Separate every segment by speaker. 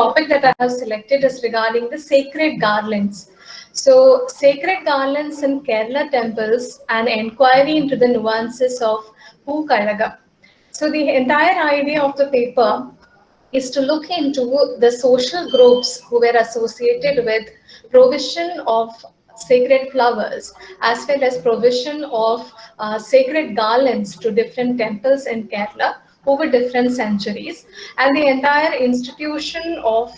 Speaker 1: topic that I have selected is regarding the sacred garlands. So, sacred garlands in Kerala temples, an inquiry into the nuances of Pookalagam. So, the entire idea of the paper is to look into the social groups who were associated with provision of sacred flowers as well as provision of sacred garlands to different temples in Kerala over different centuries, and the entire institution of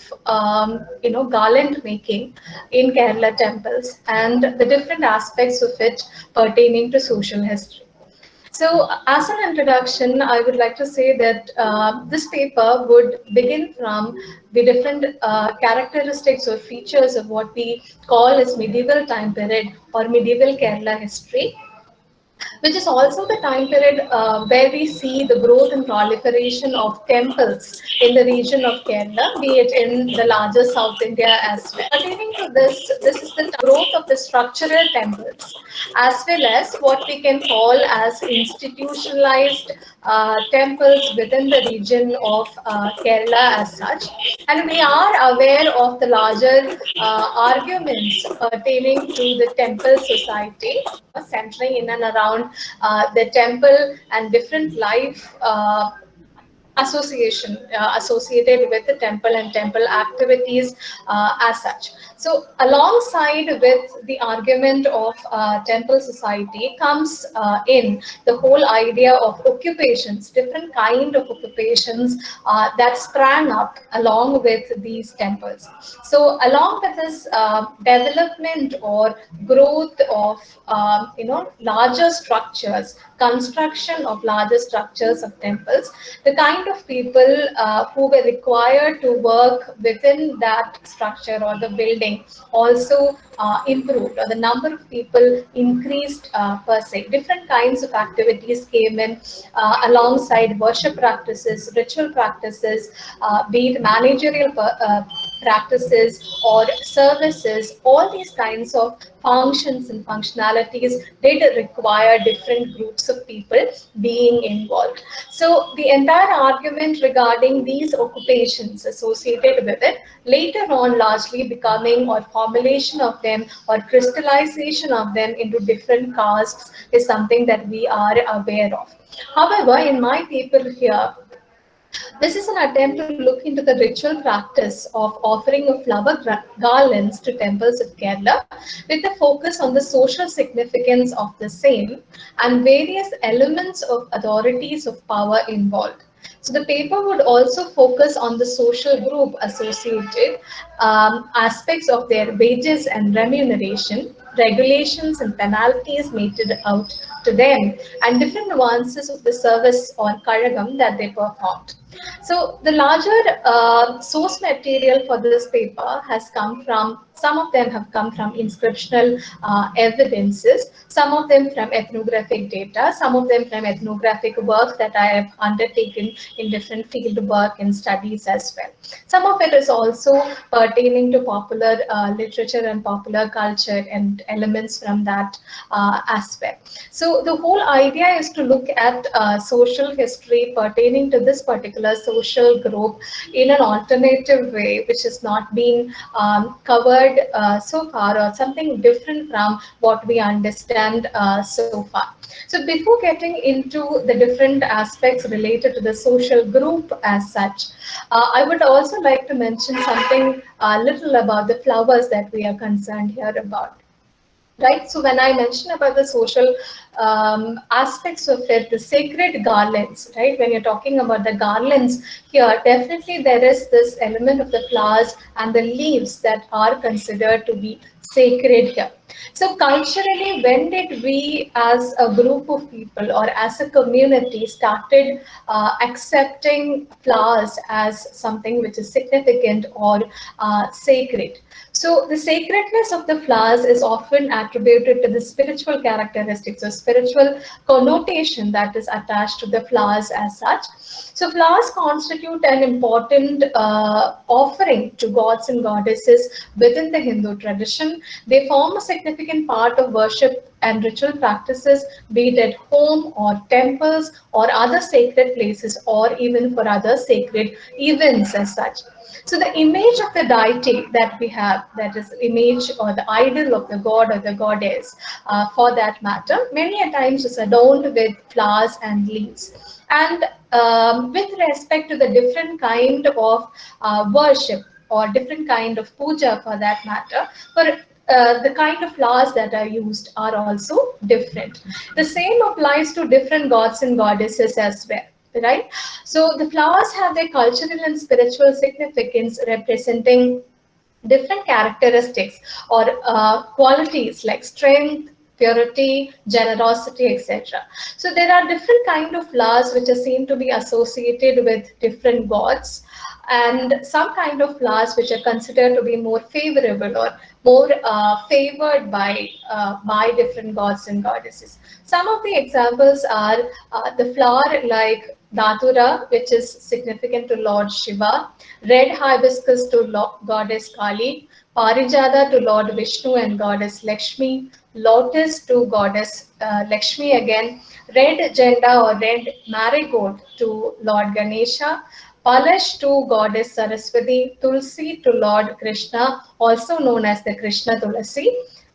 Speaker 1: garland making in Kerala temples and the different aspects of it pertaining to social history. So, as an introduction, I would like to say that this paper would begin from the different characteristics or features of what we call as medieval time period or medieval Kerala history, which is also the time period where we see the growth and proliferation of temples in the region of Kerala, be it in the larger South India as well. Pertaining to this is the growth of the structural temples, as well as what we can call as institutionalized temples within the region of Kerala as such. And we are aware of the larger arguments pertaining to the temple society, centering in and around the temple and different life associated with the temple and temple activities as such. So alongside with the argument of temple society comes in the whole idea of occupations, different kind of occupations that sprang up along with these temples. So along with this development or growth of larger structures, construction of larger structures of temples, the kind of people who were required to work within that structure or the building also improved, or the number of people increased per se. Different kinds of activities came in alongside worship practices, ritual practices, be it managerial practices or services. All these kinds of functions and functionalities did require different groups of people being involved. So the entire argument regarding these occupations associated with it, later on largely becoming or formulation of them or crystallization of them into different castes, is something that we are aware of. However, in my paper here, this is an attempt to look into the ritual practice of offering of flower garlands to temples of Kerala, with a focus on the social significance of the same and various elements of authorities of power involved. So the paper would also focus on the social group associated aspects of their wages and remuneration, regulations and penalties meted out to them, and different nuances of the service or karagam that they performed. So the larger source material for this paper has come from, some of them have come from inscriptional evidences, some of them from ethnographic data, some of them from ethnographic work that I have undertaken in different field work and studies as well. Some of it is also pertaining to popular literature and popular culture and elements from that aspect. So the whole idea is to look at social history pertaining to this particular social group in an alternative way, which has not been covered so far, or something different from what we understand so far. So before getting into the different aspects related to the social group as such, I would also like to mention something little about the flowers that we are concerned here about. Right, so when I mention about the social aspects of it, the sacred garlands, right, when you're talking about the garlands here, definitely there is this element of the flowers and the leaves that are considered to be sacred here. So culturally, when did we as a group of people or as a community started accepting flowers as something which is significant or sacred? So the sacredness of the flowers is often attributed to the spiritual characteristics or spiritual connotation that is attached to the flowers as such. So flowers constitute an important offering to gods and goddesses within the Hindu tradition. They form a significant part of worship and ritual practices, be it at home or temples or other sacred places, or even for other sacred events as such. So the image of the deity that we have, that is image or the idol of the god or the goddess, for that matter, many a times is adorned with flowers and leaves. And with respect to the different kind of worship or different kind of puja for that matter, for the kind of flowers that are used are also different. The same applies to different gods and goddesses as well, right? So the flowers have their cultural and spiritual significance, representing different characteristics or qualities like strength, purity, generosity, etc. So there are different kind of flowers which are seen to be associated with different gods, and some kind of flowers which are considered to be more favorable or more favored by different gods and goddesses. Some of the examples are the flower like Datura, which is significant to Lord Shiva, red hibiscus to goddess Kali, Parijada to Lord Vishnu and goddess Lakshmi, lotus to goddess Lakshmi again, red jenda or red marigold to Lord Ganesha, Palash to goddess Saraswati, Tulsi to Lord Krishna, also known as the Krishna Tulasi,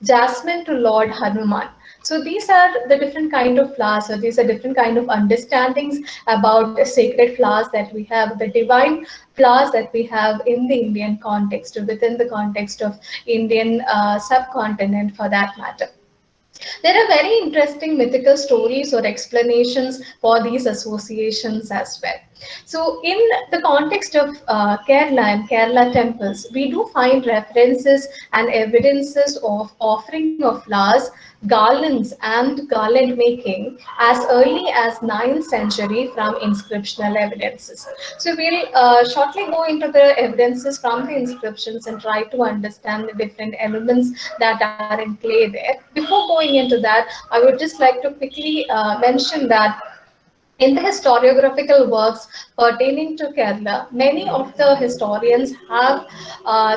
Speaker 1: jasmine to Lord Hanuman. So these are the different kind of flowers, or these are different kind of understandings about the sacred flowers that we have, the divine flowers that we have in the Indian context, within the context of Indian subcontinent for that matter. There are very interesting mythical stories or explanations for these associations as well. So, in the context of Kerala and Kerala temples, we do find references and evidences of offering of flowers, garlands, and garland making as early as 9th century from inscriptional evidences. So, we'll shortly go into the evidences from the inscriptions and try to understand the different elements that are in play there. Before going into that, I would just like to quickly mention that in the historiographical works pertaining to Kerala, many of the historians have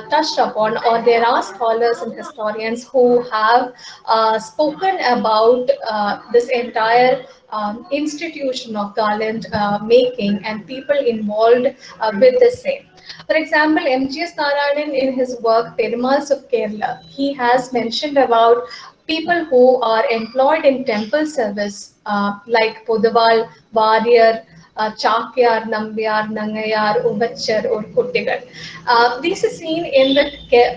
Speaker 1: touched upon, or there are scholars and historians who have spoken about this entire institution of garland making and people involved with the same. For example, M.G.S. Narayanan in his work Perumals of Kerala, he has mentioned about people who are employed in temple service like Podaval, Warrior, Chakyar, Nambyar, Nangayar, Ubachar or Kuttigal. These are seen in the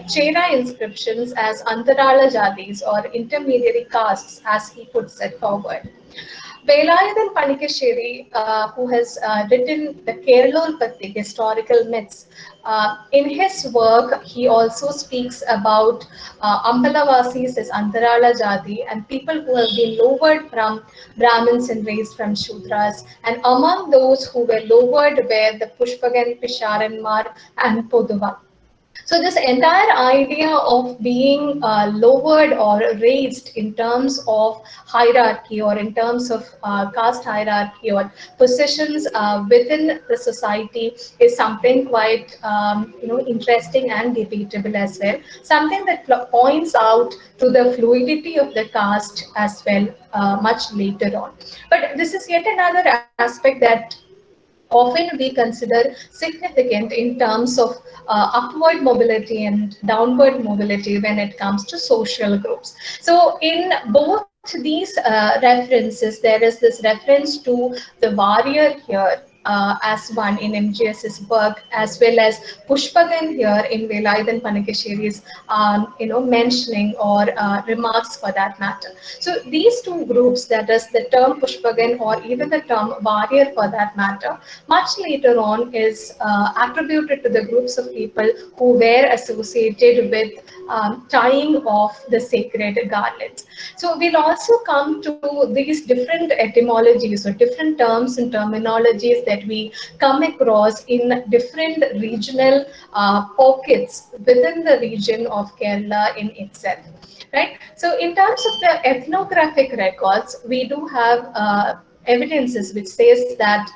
Speaker 1: Chera inscriptions as Antarala Jadis or intermediary castes, as he puts it forward. Velayathan Panikasheri, who has written the Keralolpatti historical myths, in his work he also speaks about Ambalavasis as Antarala Jati and people who have been lowered from Brahmins and raised from Shudras. And among those who were lowered were the Pushpagan, Pisharanmar, and Poduva. So this entire idea of being lowered or raised in terms of hierarchy or in terms of caste hierarchy or positions within the society is something quite interesting and debatable as well. Something that points out to the fluidity of the caste as well much later on. But this is yet another aspect that often we consider significant in terms of upward mobility and downward mobility when it comes to social groups. So in both these references, there is this reference to the warrior here as one in MGS's work, as well as Pushpagan here in Velayathan Panikasheri's mentioning or remarks for that matter. So these two groups, that is the term Pushpagan or even the term warrior for that matter, much later on is attributed to the groups of people who were associated with tying of the sacred garlands. So we'll also come to these different etymologies or different terms and terminologies that we come across in different regional pockets within the region of Kerala in itself. Right. So in terms of the ethnographic records, we do have evidences which says that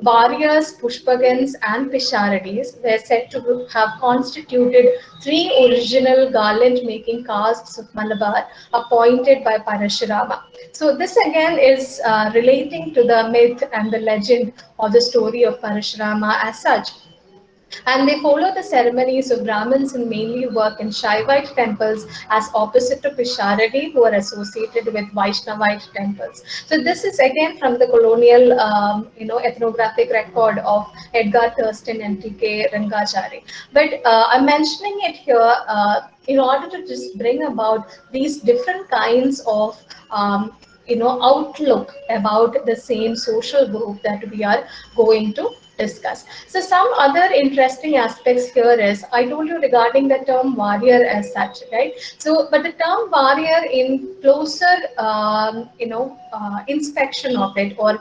Speaker 1: warriors, Pushpagans, and Pisharadis were said to have constituted three original garland-making castes of Malabar appointed by Parashurama. So this again is relating to the myth and the legend or the story of Parashurama as such. And they follow the ceremonies of Brahmins and mainly work in Shaivite temples as opposite to Pisharadi, who are associated with Vaishnavite temples. So this is again from the colonial, ethnographic record of Edgar Thurston and T.K. Rangachari. But I'm mentioning it here in order to just bring about these different kinds of outlook about the same social group that we are going to discuss. So some other interesting aspects here is, I told you regarding the term warrior as such, right? So, but the term warrior in closer, inspection of it or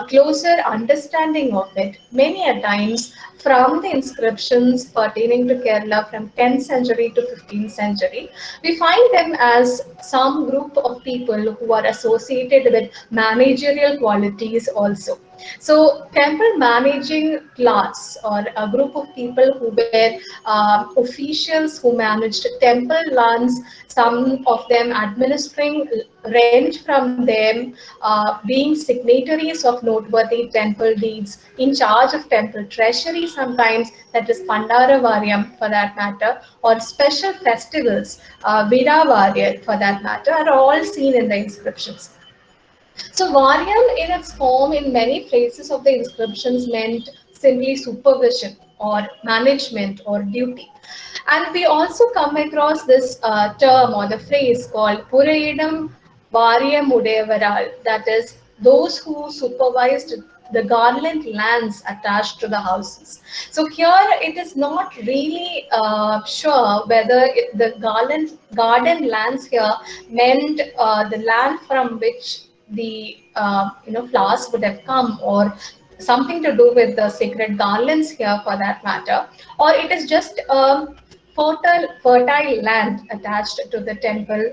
Speaker 1: closer understanding of it, many a times from the inscriptions pertaining to Kerala from 10th century to 15th century, we find them as some group of people who are associated with managerial qualities also. So temple managing class or a group of people who were officials who managed temple lands, some of them administering rent from them, being signatories of noteworthy temple deeds, in charge of temple treasury sometimes, that is Pandara Varyam for that matter, or special festivals, Vida Varya for that matter, are all seen in the inscriptions. So Varyam in its form in many places of the inscriptions meant simply supervision or management or duty. And we also come across this term or the phrase called Purayidam Varyam Udevaral, that is those who supervised the garland lands attached to the houses. So here it is not really sure whether the garden lands here meant the land from which the flowers would have come, or something to do with the sacred garlands here for that matter, or it is just fertile land attached to the temple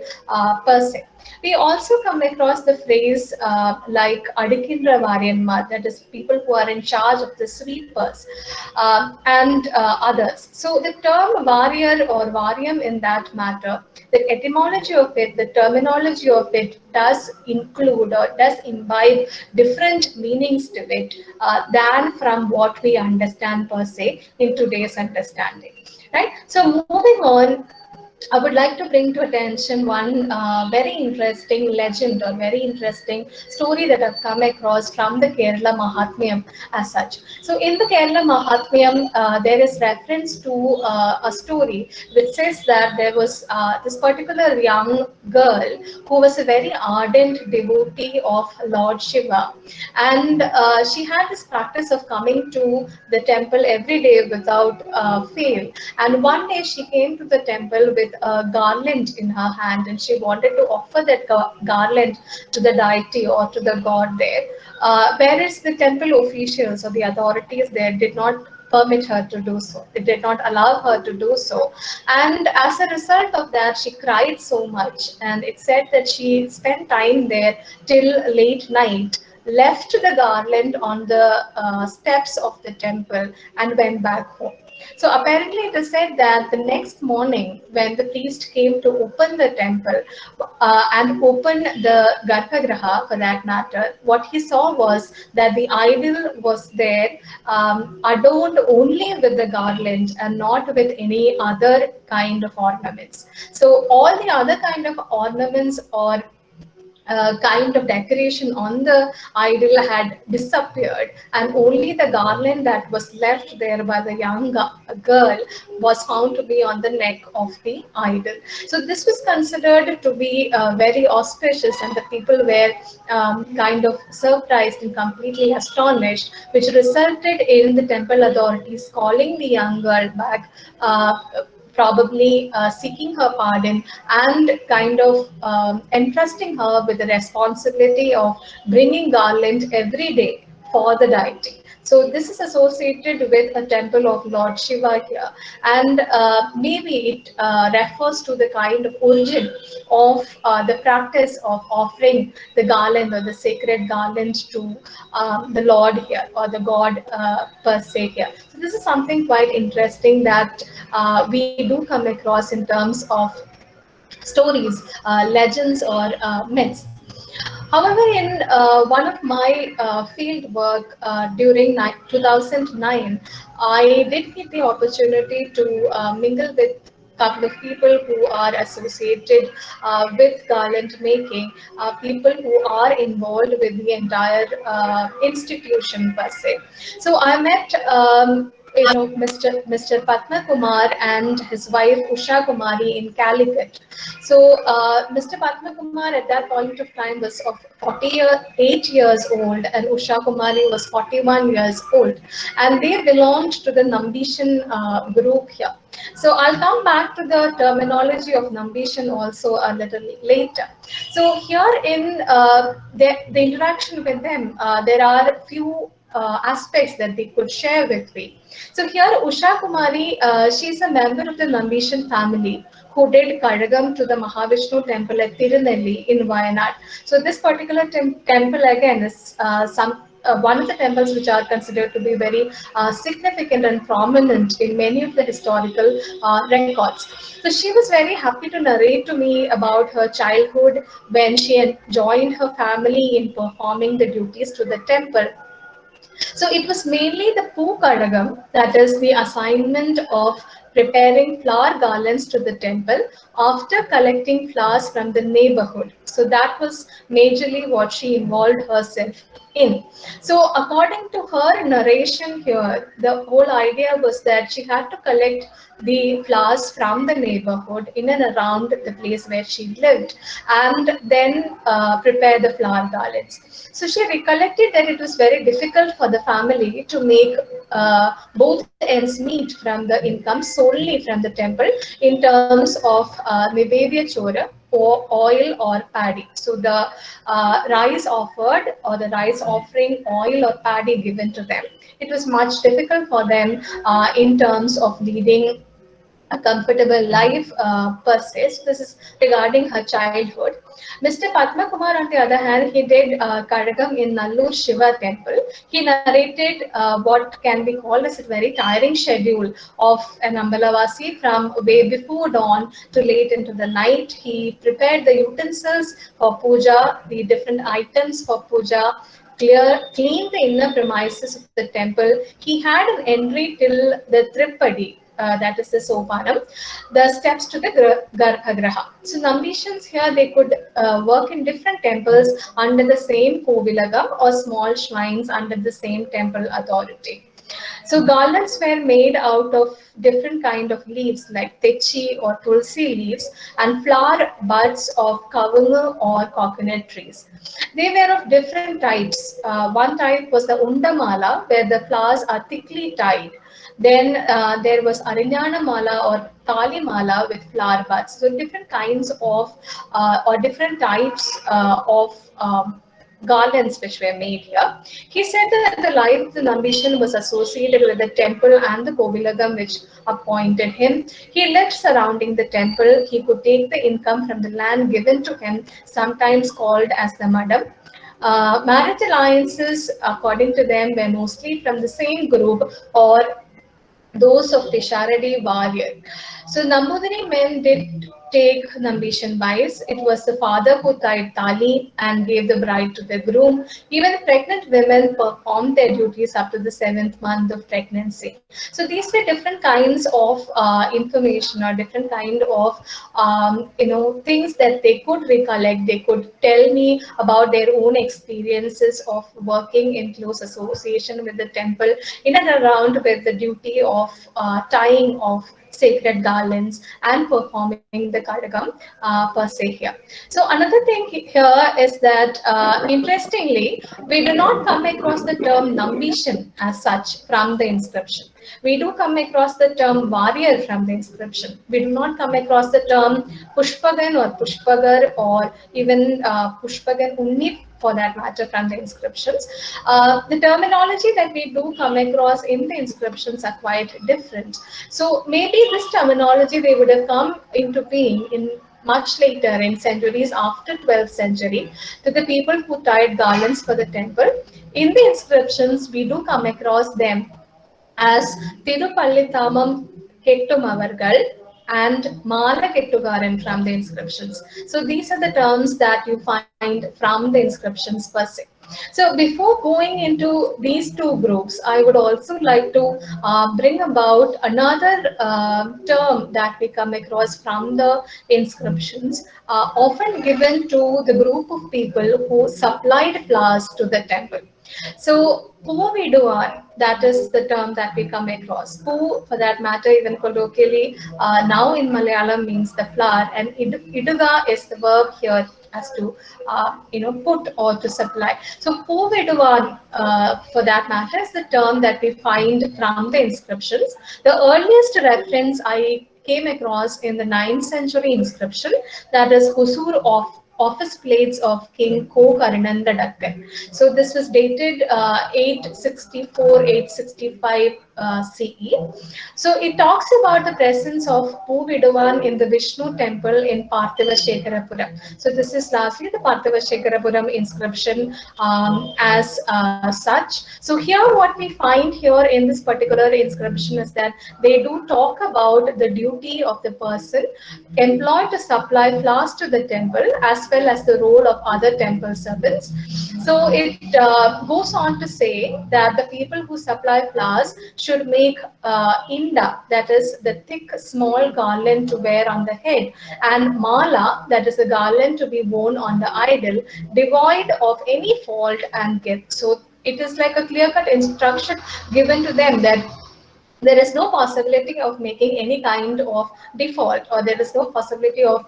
Speaker 1: per se. We also come across the phrase like Adikindra Varyanma, that is people who are in charge of the sweepers and others. So the term warrior or varyam in that matter, the etymology of it, the terminology of it does include or does imbibe different meanings to it than from what we understand per se in today's understanding. Right? So moving on, I would like to bring to attention one very interesting legend or very interesting story that I've come across from the Kerala Mahatmyam as such. So in the Kerala Mahatmyam, there is reference to a story which says that there was this particular young girl who was a very ardent devotee of Lord Shiva, and she had this practice of coming to the temple every day without fail. And one day she came to the temple with a garland in her hand, and she wanted to offer that garland to the deity or to the god there. Whereas the temple officials or the authorities there did not permit her to do so. They did not allow her to do so. And as a result of that, she cried so much. And it said that she spent time there till late night, left the garland on the steps of the temple, and went back home. So apparently it is said that the next morning when the priest came to open the temple and open the Garbhagriha for that matter, what he saw was that the idol was there adorned only with the garland and not with any other kind of ornaments. So all the other kind of ornaments or kind of decoration on the idol had disappeared, and only the garland that was left there by the young girl was found to be on the neck of the idol. So this was considered to be very auspicious, and the people were kind of surprised and completely astonished, which resulted in the temple authorities calling the young girl back, probably seeking her pardon and kind of entrusting her with the responsibility of bringing garland every day for the deity. So this is associated with a temple of Lord Shiva here, and maybe it refers to the kind of origin of the practice of offering the garland or the sacred garland to the Lord here, or the God per se here. So this is something quite interesting that we do come across in terms of stories, legends, or myths. However, in one of my field work during 2009, I did get the opportunity to mingle with couple of people who are associated with garland making, people who are involved with the entire institution per se. So I met Mr. Patna Kumar and his wife Usha Kumari in Calicut. So Mr. Patna Kumar at that point of time was of 48 years old, and Usha Kumari was 41 years old, and they belonged to the Nambishan group here. So I'll come back to the terminology of Nambishan also a little later. So here in the interaction with them, there are few aspects that they could share with me. So here Usha Kumari, she's a member of the Nambishan family who did Kadagam to the Mahavishnu temple at Tirunelli in Wayanad. So this particular temple again is one of the temples which are considered to be very significant and prominent in many of the historical records. So she was very happy to narrate to me about her childhood when she had joined her family in performing the duties to the temple. So it was mainly the Pookaragam, that is the assignment of preparing flower garlands to the temple after collecting flowers from the neighborhood. So that was majorly what she involved herself in. So according to her narration here, the whole idea was that she had to collect the flowers from the neighborhood in and around the place where she lived, and then prepare the flower garlands. So she recollected that it was very difficult for the family to make both ends meet from the income solely from the temple in terms of Nivedya Chora, or oil or paddy. So the rice offered, or the rice offering, oil or paddy given to them, it was much difficult for them in terms of leading a comfortable life per se. So this is regarding her childhood. Mr. Padma Kumar, on the other hand, he did Karagam in Nallur Shiva temple. He narrated what can be called as a very tiring schedule of an Ambalavasi from way before dawn to late into the night. He prepared the utensils for puja, the different items for puja, clean the inner premises of the temple. He had an entry till the Tripadi, that is the Sopanam, the steps to the Garbhagraha. So Nambishans here, they could work in different temples under the same Kovilagam, or small shrines under the same temple authority. So garlands were made out of different kind of leaves like techi or tulsi leaves, and flower buds of kavanga or coconut trees. They were of different types. One type was the undamala, where the flowers are thickly tied. Then there was Arinyana Mala or Tali Mala with flower buds. So different kinds of or different types of garlands which were made here. He said that the life of the Nambishan was associated with the temple and the Kovilagam which appointed him. He lived surrounding the temple. He could take the income from the land given to him, sometimes called as the Madam. Marriage alliances, according to them, were mostly from the same group or those of Tisharadi warrior. So Nambudiri men did take Nambishan wives. It was the father who tied tali and gave the bride to the groom. Even pregnant women performed their duties up to the 7th month of pregnancy. So these were different kinds of information, or different kind of things that they could recollect. They could tell me about their own experiences of working in close association with the temple in and around with the duty of tying of sacred garlands and performing the Kadagam per se here. So another thing here is that interestingly, we do not come across the term Nambishan as such from the inscription. We do come across the term warrior from the inscription. We do not come across the term Pushpagan or Pushpagar or even Pushpagan Unni for that matter from the inscriptions. The terminology that we do come across in the inscriptions are quite different. So maybe this terminology they would have come into being in much later in centuries after 12th century to the people who tied garlands for the temple. In the inscriptions, we do come across them as Tirupallithamam Kettum Avargal and Mala Kettugaran from the inscriptions. So these are the terms that you find from the inscriptions per se. So before going into these two groups, I would also like to bring about another term that we come across from the inscriptions, often given to the group of people who supplied flowers to the temple. So Puviduan, that is the term that we come across. Pu, for that matter, even colloquially, now in Malayalam means the flower, and iduga is the verb here as to put or to supply. So Puviduan, for that matter, is the term that we find from the inscriptions. The earliest reference I came across in the 9th century inscription, that is Husur of office plates of King Kokarnanda Dakkan. So this was dated 864, 865 CE. So it talks about the presence of Puviduvan in the Vishnu temple in Parthivashekarapuram. So this is lastly the Parthivashekarapuram inscription as such. So here what we find here in this particular inscription is that they do talk about the duty of the person employed to supply flowers to the temple as well as the role of other temple servants. So it goes on to say that the people who supply flowers should make inda, that is the thick small garland to wear on the head, and mala, that is the garland to be worn on the idol, devoid of any fault and gift. So it is like a clear-cut instruction given to them that there is no possibility of making any kind of default, or there is no possibility of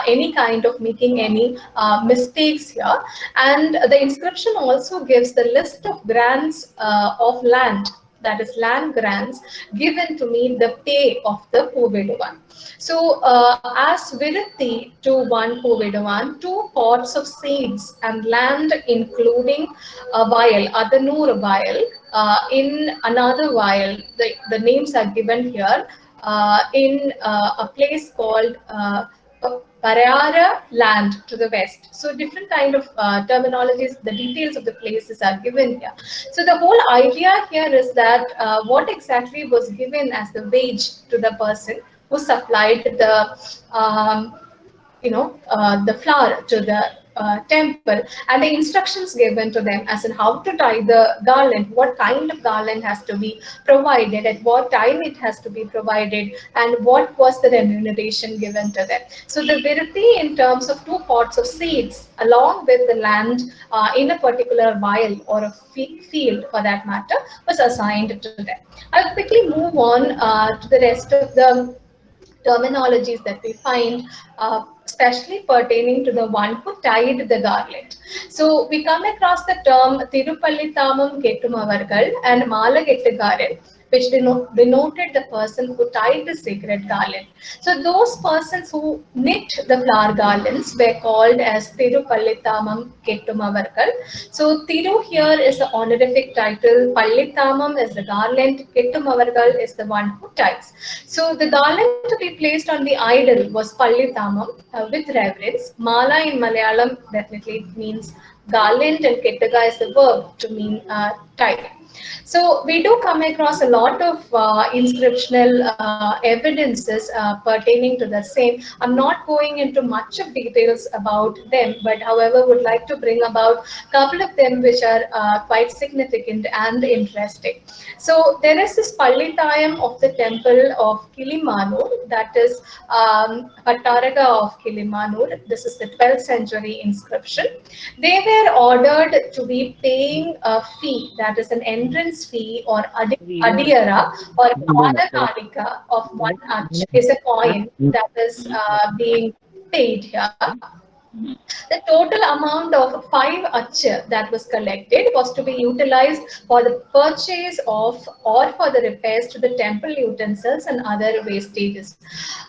Speaker 1: any kind of making any mistakes here. And the inscription also gives the list of grants of land, that is land grants given to meet the pay of the Puviduvan. So as Virutti to one Puviduvan, 2 pots of seeds and land including a vial, Adanur vial, in another vial, the names are given here, in a place called Parara land to the west. So different kind of terminologies, the details of the places are given here. So the whole idea here is that what exactly was given as the wage to the person who supplied the the flower to the temple, and the instructions given to them as in how to tie the garland, what kind of garland has to be provided, at what time it has to be provided, and what was the remuneration given to them. So the Virutti in terms of 2 pots of seeds along with the land in a particular vial or a field for that matter was assigned to them. I'll quickly move on to the rest of the terminologies that we find, especially pertaining to the one who tied the garland. So we come across the term Tirupallithamam Kettumavargal and Mala Kettugaran, which denoted the person who tied the sacred garland. So those persons who knit the flower garlands were called as Tirupallithamam Kettumavargal. So Tiru here is the honorific title, Pallithamam is the garland, Kettumavargal is the one who ties. So the garland to be placed on the idol was Pallithamam with reverence. Mala in Malayalam definitely means garland, and Kettaga is the verb to mean tie. So we do come across a lot of inscriptional evidences pertaining to the same. I'm not going into much of details about them, but however would like to bring about a couple of them which are quite significant and interesting. So there is this Pallitayam of the temple of Kilimanur, that is Pattaraga of Kilimanur. This is the 12th century inscription. They were ordered to be paying a fee, that is an entrance fee or adiyara or Padakalika of 1 ach is a coin that is being paid here. The total amount of 5 achya that was collected was to be utilized for the purchase of or for the repairs to the temple utensils and other wastages.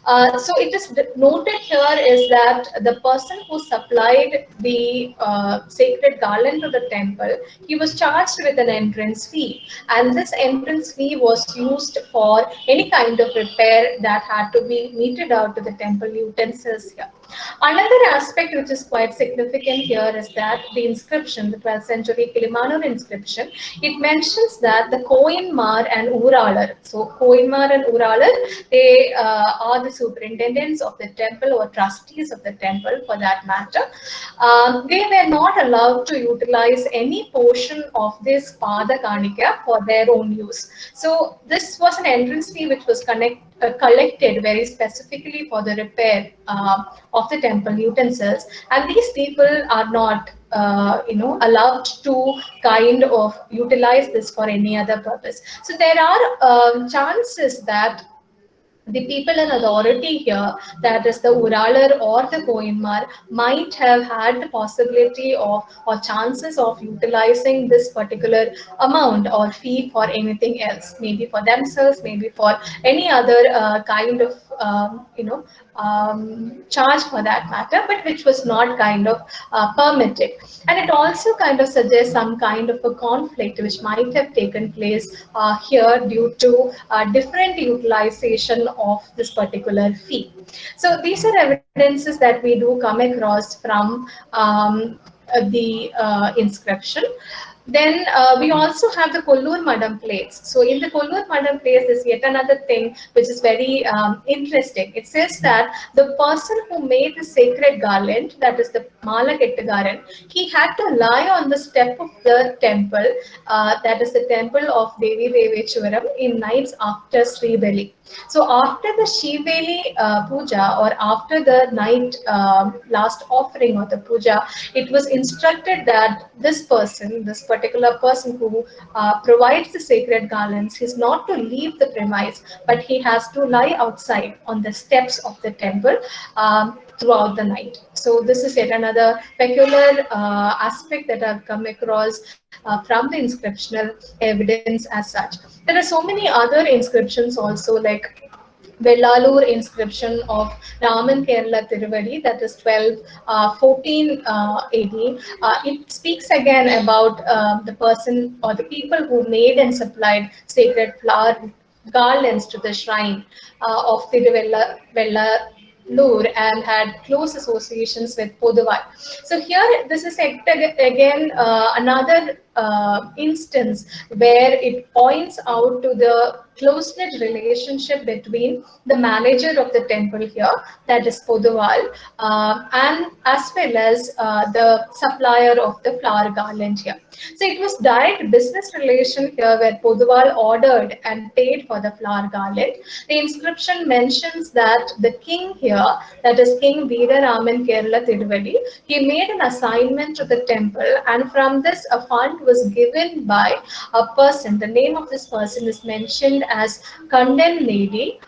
Speaker 1: So it is noted here is that the person who supplied the sacred garland to the temple, he was charged with an entrance fee, and this entrance fee was used for any kind of repair that had to be meted out to the temple utensils here. Another aspect which is quite significant here is that the inscription, the 12th century Kilimanur inscription, it mentions that the Koinmar and Uralar, so Koinmar and Uralar, they are the superintendents of the temple or trustees of the temple for that matter. They were not allowed to utilize any portion of this Pada Kanika for their own use. So this was an entrance fee which was collected very specifically for the repair of the temple utensils, and these people are not allowed to kind of utilize this for any other purpose. So there are chances that the people in authority here, that is the Uralar or the Koinmar, might have had the possibility of or chances of utilizing this particular amount or fee for anything else, maybe for themselves, maybe for any other kind of charge for that matter, but which was not kind of permitted. And it also kind of suggests some kind of a conflict which might have taken place here due to different utilization of this particular fee. So these are evidences that we do come across from the inscription. Then we also have the Kollur Madam plates. So in the Kollur Madam plates, there's yet another thing which is very interesting. It says that the person who made the sacred garland, that is the Mala Kettagaran, he had to lie on the step of the temple, that is the temple of Devi Deveshwaram, in nights after Sri Bali. So after the Shiveli puja, or after the night last offering of the puja, it was instructed that this person, this particular person who provides the sacred garlands, is not to leave the premise, but he has to lie outside on the steps of the temple throughout the night. So this is yet another peculiar aspect that I've come across from the inscriptional evidence as such. There are so many other inscriptions also, like Vellalur inscription of Raman Kerala Tiruvadi, that is 14 AD. It speaks again about the person or the people who made and supplied sacred flower garlands to the shrine of Vellalur and had close associations with Poduvai. So here, this is again another instance where it points out to the close-knit relationship between the manager of the temple here, that is Poduval, and as well as the supplier of the flower garland here. So it was direct business relation here where Poduval ordered and paid for the flower garland. The inscription mentions that the king here, that is King Veeraraman Kerala Tiruvadi, he made an assignment to the temple, and from this a fund was given by a person. The name of this person is mentioned as Kandan Nedi.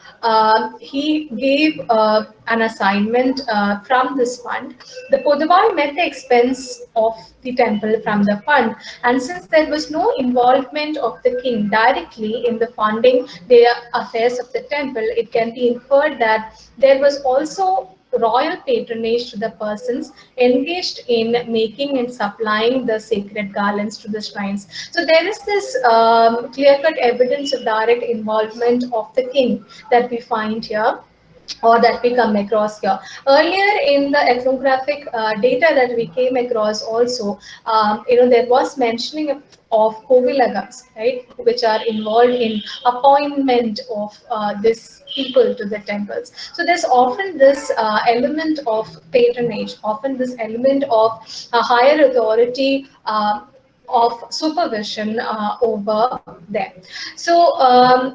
Speaker 1: He gave an assignment from this fund. The Poduval met the expense of the temple from the fund, and since there was no involvement of the king directly in the funding the affairs of the temple, it can be inferred that there was also royal patronage to the persons engaged in making and supplying the sacred garlands to the shrines. So there is this clear-cut evidence of direct involvement of the king that we find here, or that we come across here. Earlier in the ethnographic data that we came across also, there was mentioning of Kovilagams, right, which are involved in appointment of this people to the temples. So there's often this element of patronage, often this element of a higher authority of supervision over them. So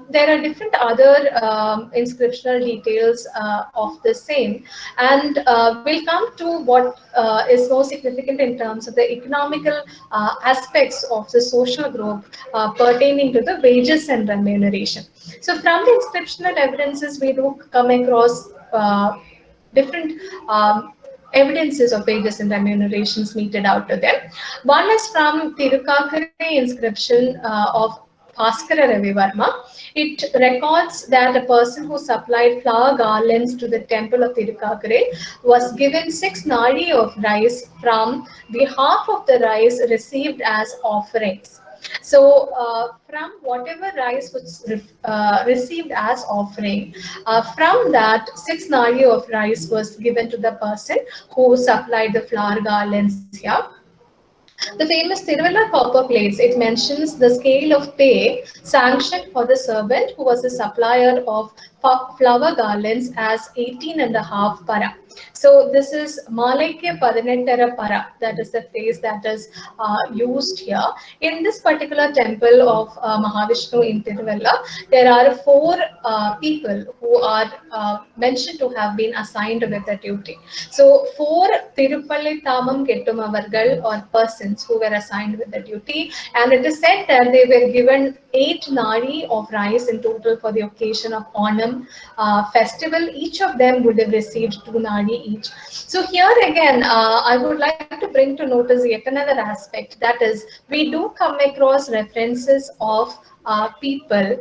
Speaker 1: there are different other inscriptional details of the same, and we'll come to what is more significant in terms of the economical aspects of the social group pertaining to the wages and remuneration. So from the inscriptional evidences, we do come across different evidences of wages and remunerations meted out to them. One is from Tirukakare inscription of Bhaskara Ravi Varma. It records that a person who supplied flower garlands to the temple of Tirukakare was given 6 nadi of rice from the half of the rice received as offerings. So from whatever rice was received as offering, from that 6 nadi of rice was given to the person who supplied the flower garlands here. The famous Tiruvalla copper plates, it mentions the scale of pay sanctioned for the servant who was a supplier of flower garlands as 18 and a half para. So this is Malaikya Padinettara para. That is the phrase that is used here. In this particular temple of Mahavishnu in Tiruvalla, there are 4 people who are mentioned to have been assigned with a duty. So 4 Tirupalli Tamam Kettum Avargal or persons who were assigned with the duty, and it is said that they were given 8 nadi of rice in total for the occasion of Onam festival. Each of them would have received 2 nadi each. So here again, I would like to bring to notice yet another aspect, that is, we do come across references of people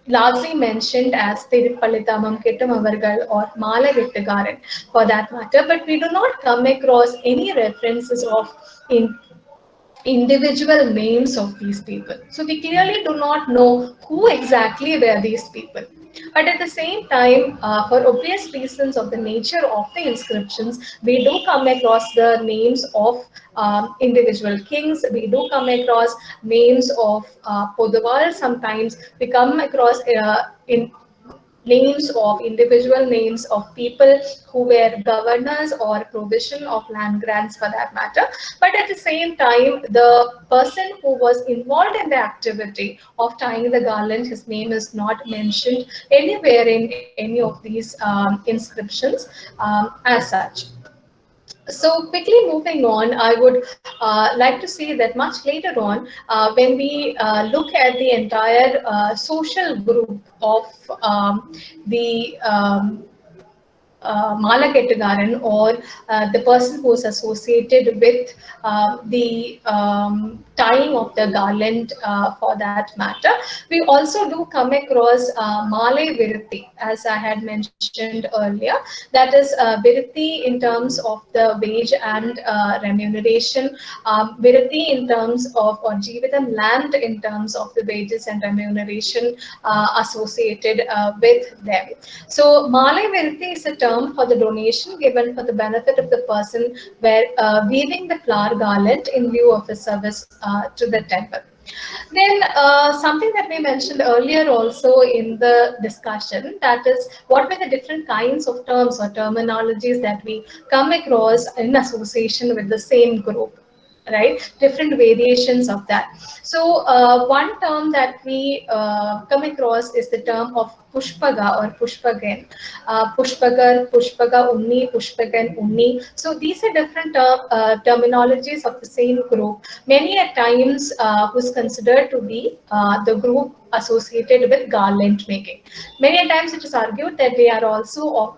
Speaker 1: largely mentioned as Tirupallitamam Kettum Avargal or Mala Vettagaran for that matter, but we do not come across any references of individual names of these people. So we clearly do not know who exactly were these people. But at the same time, for obvious reasons of the nature of the inscriptions, we do come across the names of individual kings. We do come across names of Podaval. Sometimes we come across in names of individual names of people who were governors or provision of land grants for that matter. But at the same time, the person who was involved in the activity of tying the garland, his name is not mentioned anywhere in any of these inscriptions as such. So quickly moving on, I would like to say that much later on, when we look at the entire social group of the Mala Kettagaran, or the person who is associated with the tying of the garland for that matter. We also do come across Malay Virutti, as I had mentioned earlier. That is Virutti in terms of the wage and remuneration, Virutti in terms of, or Jeevitam land in terms of the wages and remuneration associated with them. So Malay Virutti is a term for the donation given for the benefit of the person where weaving the flower garland in view of a service to the temple. Then something that we mentioned earlier also in the discussion, that is, what were the different kinds of terms or terminologies that we come across in association with the same group, right? Different variations of that. So one term that we come across is the term of Pushpaga or Pushpagan. Pushpagar, Pushpaga Unni, Pushpagan Unni. So these are different terminologies of the same group. Many a times who's considered to be the group associated with garland making. Many a times it is argued that they are also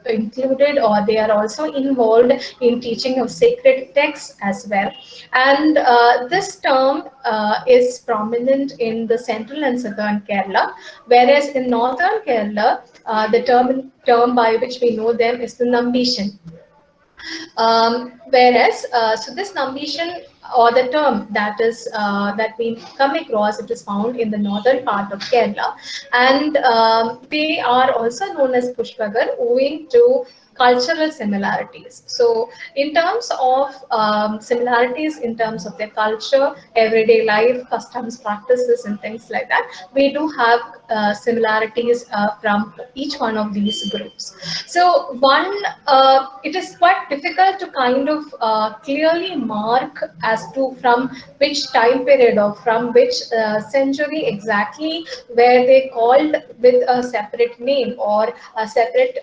Speaker 1: included, or they are also involved in teaching of sacred texts as well. And this term is prominent in the central and southern Kerala, whereas in northern Kerala, the term by which we know them is the Nambishan. Whereas, so this Nambishan, or the term that is that we come across, it is found in the northern part of Kerala, and they are also known as Pushpagar owing to cultural similarities. So in terms of similarities in terms of their culture, everyday life, customs, practices, and things like that, we do have similarities from each one of these groups. So it is quite difficult to kind of clearly mark as to from which time period or from which century exactly were they called with a separate name or a separate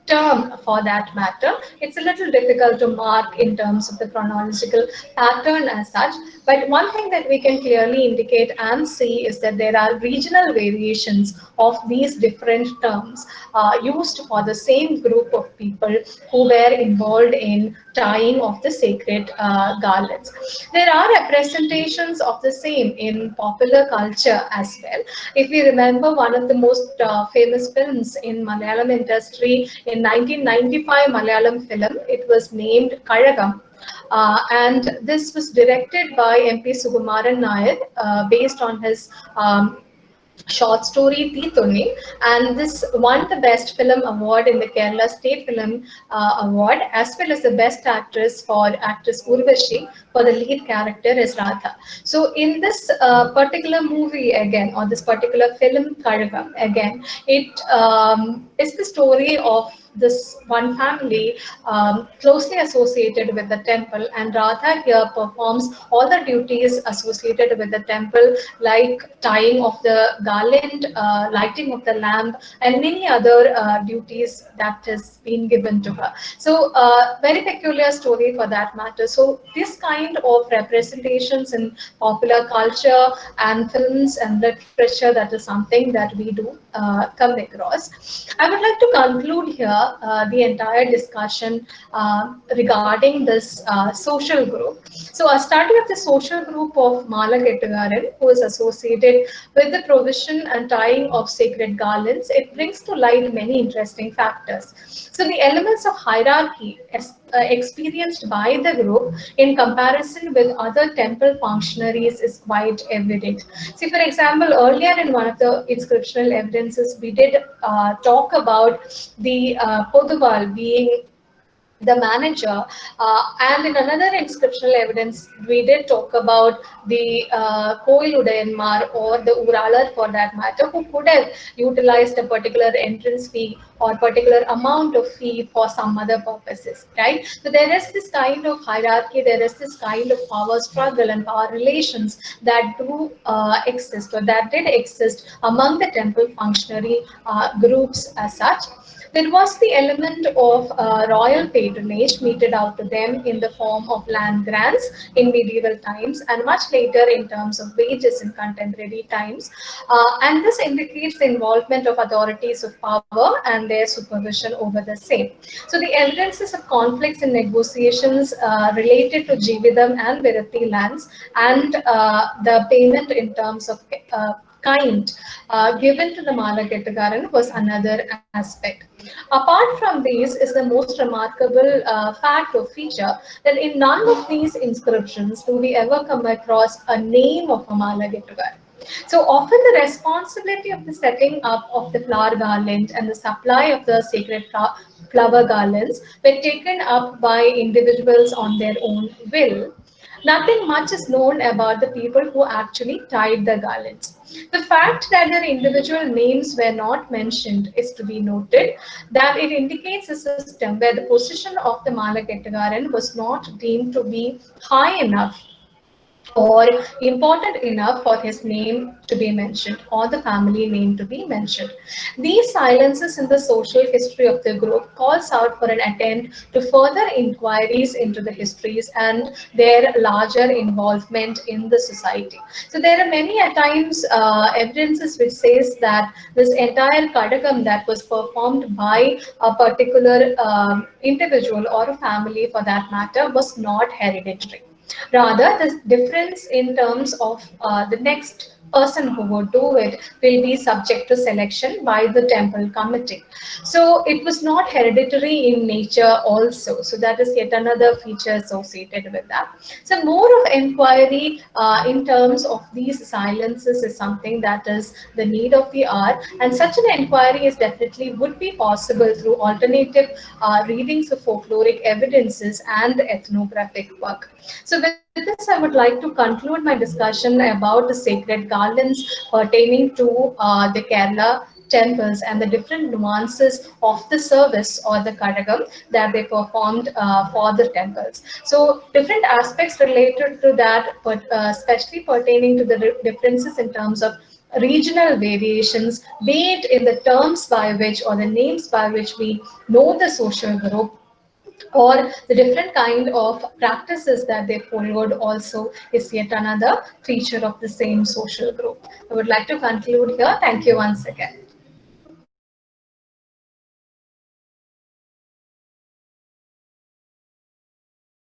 Speaker 1: term for that matter. It's a little difficult to mark in terms of the chronological pattern as such, but one thing that we can clearly indicate and see is that there are regional variations of these different terms used for the same group of people who were involved in tying of the sacred garlands. There are representations of the same in popular culture as well. If we remember one of the most famous films in Malayalam industry in 1995 Malayalam film, it was named Kazhagam. And this was directed by MP Sukumaran Nair based on his short story Tithoni, and this won the Best Film Award in the Kerala State Film Award, as well as the Best Actress for actress Urvashi for the lead character as Radha. So in this particular movie again, or this particular film Kazhagam again, it is the story of this one family closely associated with the temple, and Radha here performs all the duties associated with the temple, like tying of the garland, lighting of the lamp, and many other duties that has been given to her. So very peculiar story for that matter. So this kind of representations in popular culture and films and literature, that is something that we do come across. I would like to conclude here the entire discussion regarding this social group. So a study of the social group of Mala Kettukaran, who is associated with the provision and tying of sacred garlands, it brings to light many interesting factors. So the elements of hierarchy experienced by the group in comparison with other temple functionaries is quite evident. See, for example, earlier in one of the inscriptional evidences, we did talk about the Poduval being the manager, and in another inscriptional evidence we did talk about the Koil Udayanmar or the Uralar for that matter, who could have utilized a particular entrance fee or particular amount of fee for some other purposes, right? So there is this kind of hierarchy, there is this kind of power struggle and power relations that do exist, or that did exist among the temple functionary groups as such. There was the element of royal patronage meted out to them in the form of land grants in medieval times, and much later in terms of wages in contemporary times. And this indicates the involvement of authorities of power and their supervision over the same. So the evidences of conflicts and negotiations related to Jividam and Virati lands, and the payment in terms of kind given to the Mala Kettukaran was another aspect. Apart from these is the most remarkable fact or feature that in none of these inscriptions do we ever come across a name of a Mala Kettukaran. So often the responsibility of the setting up of the flower garland and the supply of the sacred flower garlands were taken up by individuals on their own will. Nothing much is known about the people who actually tied the garlands. The fact that their individual names were not mentioned is to be noted, that it indicates a system where the position of the Mala Kettukaran was not deemed to be high enough or important enough for his name to be mentioned or the family name to be mentioned. These silences in the social history of the group calls out for an attempt to further inquiries into the histories and their larger involvement in the society. So there are many at times evidences which says that this entire Kadagam that was performed by a particular individual or a family for that matter was not hereditary. Rather, the difference in terms of the next person who would do it will be subject to selection by the temple committee. So it was not hereditary in nature also. So that is yet another feature associated with that. So more of inquiry in terms of these silences is something that is the need of the hour, and such an inquiry is definitely would be possible through alternative readings of folkloric evidences and ethnographic work. So with this, I would like to conclude my discussion about the sacred garlands pertaining to the Kerala temples and the different nuances of the service or the Kadagam that they performed for the temples. So different aspects related to that, but especially pertaining to the differences in terms of regional variations, be it in the terms by which or the names by which we know the social group, or the different kind of practices that they followed also is yet another feature of the same social group. I would like to conclude here. Thank you once again.